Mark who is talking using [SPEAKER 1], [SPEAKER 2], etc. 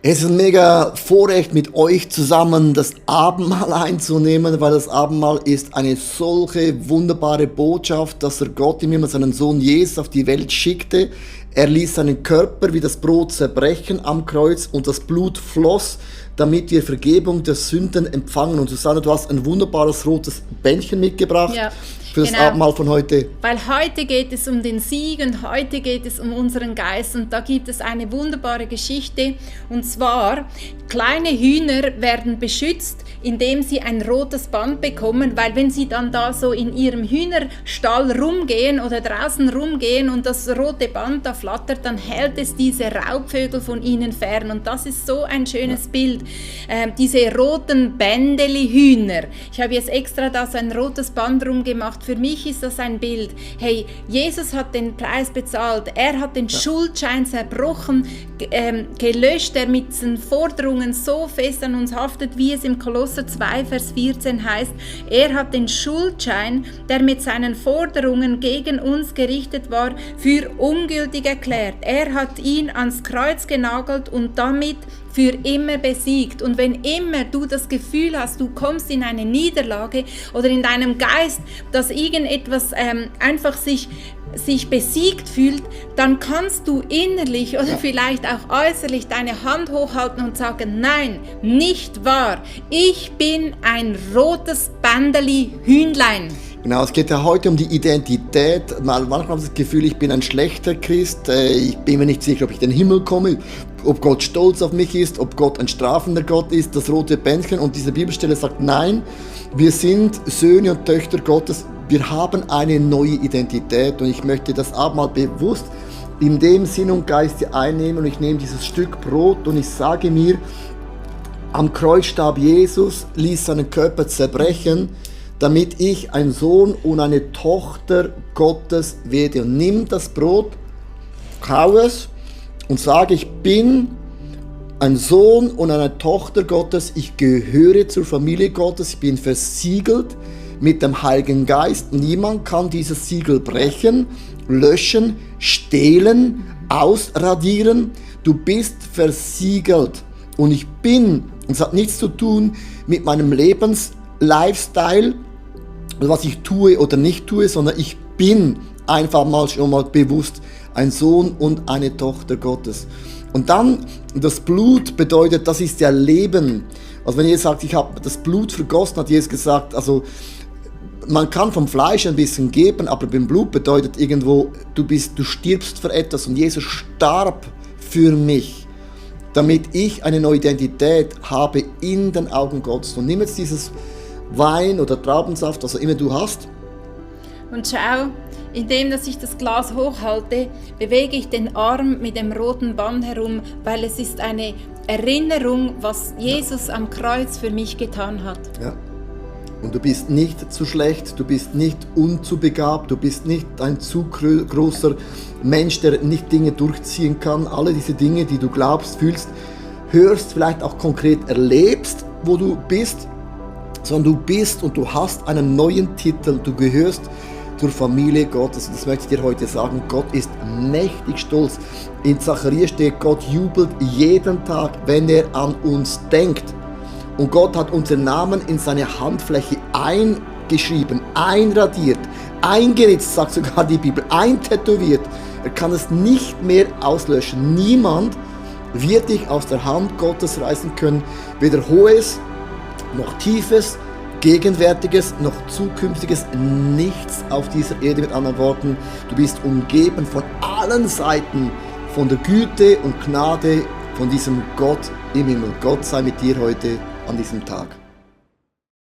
[SPEAKER 1] Es ist ein mega Vorrecht, mit euch zusammen das Abendmahl einzunehmen, weil das Abendmahl ist eine solche wunderbare Botschaft, dass Gott im Himmel seinen Sohn Jesus auf die Welt schickte. Er ließ seinen Körper wie das Brot zerbrechen am Kreuz und das Blut floss, damit wir Vergebung der Sünden empfangen. Und Susanne, du hast ein wunderbares rotes Bändchen mitgebracht.
[SPEAKER 2] Ja,
[SPEAKER 1] für das Abendmahl von heute.
[SPEAKER 2] Weil heute geht es um den Sieg und heute geht es um unseren Geist. Und da gibt es eine wunderbare Geschichte. Und zwar, kleine Hühner werden beschützt, indem sie ein rotes Band bekommen. Weil wenn sie dann da so in ihrem Hühnerstall rumgehen oder draußen rumgehen und das rote Band da flattert, dann hält es diese Raubvögel von ihnen fern. Und das ist so ein schönes Bild. Diese roten Bändeli-Hühner. Ich habe jetzt extra da so ein rotes Band rumgemacht. Für mich ist das ein Bild. Hey, Jesus hat den Preis bezahlt. Er hat den Schuldschein zerbrochen, gelöscht, der mit seinen Forderungen so fest an uns haftet, wie es im Kolosser 2, Vers 14 heißt. Er hat den Schuldschein, der mit seinen Forderungen gegen uns gerichtet war, für ungültig erklärt. Er hat ihn ans Kreuz genagelt und damit für immer besiegt. Und wenn immer du das Gefühl hast, du kommst in eine Niederlage oder in deinem Geist, dass irgendetwas einfach sich besiegt fühlt, dann kannst du innerlich oder vielleicht auch äußerlich deine Hand hochhalten und sagen, nein, nicht wahr. Ich bin ein rotes Bändeli-Hühnlein.
[SPEAKER 1] Genau, es geht ja heute um die Identität. Manchmal habe ich das Gefühl, ich bin ein schlechter Christ. Ich bin mir nicht sicher, ob ich in den Himmel komme, ob Gott stolz auf mich ist, ob Gott ein strafender Gott ist, das rote Bändchen. Und diese Bibelstelle sagt, nein, wir sind Söhne und Töchter Gottes. Wir haben eine neue Identität. Und ich möchte das Abendmahl bewusst in dem Sinn und Geist einnehmen. Und ich nehme dieses Stück Brot und ich sage mir, am Kreuz starb Jesus, ließ seinen Körper zerbrechen, damit ich ein Sohn und eine Tochter Gottes werde. Und nimm das Brot, kau es und sage, ich bin ein Sohn und eine Tochter Gottes, ich gehöre zur Familie Gottes, ich bin versiegelt mit dem Heiligen Geist. Niemand kann dieses Siegel brechen, löschen, stehlen, ausradieren. Du bist versiegelt und ich bin, und es hat nichts zu tun mit meinem Lifestyle, was ich tue oder nicht tue, sondern ich bin einfach mal schon mal bewusst ein Sohn und eine Tochter Gottes. Und dann, das Blut bedeutet, das ist ja Leben. Also wenn Jesus sagt, ich habe das Blut vergossen, hat Jesus gesagt, also man kann vom Fleisch ein bisschen geben, aber beim Blut bedeutet irgendwo, du stirbst für etwas und Jesus starb für mich, damit ich eine neue Identität habe in den Augen Gottes. Und nimm jetzt dieses Wein oder Traubensaft, was auch immer du hast.
[SPEAKER 2] Und schau, indem dass ich das Glas hochhalte, bewege ich den Arm mit dem roten Band herum, weil es ist eine Erinnerung, was Jesus am Kreuz für mich getan hat.
[SPEAKER 1] Ja. Und du bist nicht zu schlecht, du bist nicht unzubegabt, du bist nicht ein zu großer Mensch, der nicht Dinge durchziehen kann. Alle diese Dinge, die du glaubst, fühlst, hörst, vielleicht auch konkret erlebst, wo du bist, sondern du bist und du hast einen neuen Titel, du gehörst zur Familie Gottes. Und das möchte ich dir heute sagen, Gott ist mächtig stolz. In Zachariah steht, Gott jubelt jeden Tag, wenn er an uns denkt. Und Gott hat unseren Namen in seine Handfläche eingeschrieben, einradiert, eingeritzt, sagt sogar die Bibel, eintätowiert. Er kann es nicht mehr auslöschen. Niemand wird dich aus der Hand Gottes reißen können, weder Hohes noch Tiefes, Gegenwärtiges noch Zukünftiges, nichts auf dieser Erde. Mit anderen Worten, du bist umgeben von allen Seiten, von der Güte und Gnade von diesem Gott im Himmel. Gott sei mit dir heute an diesem Tag.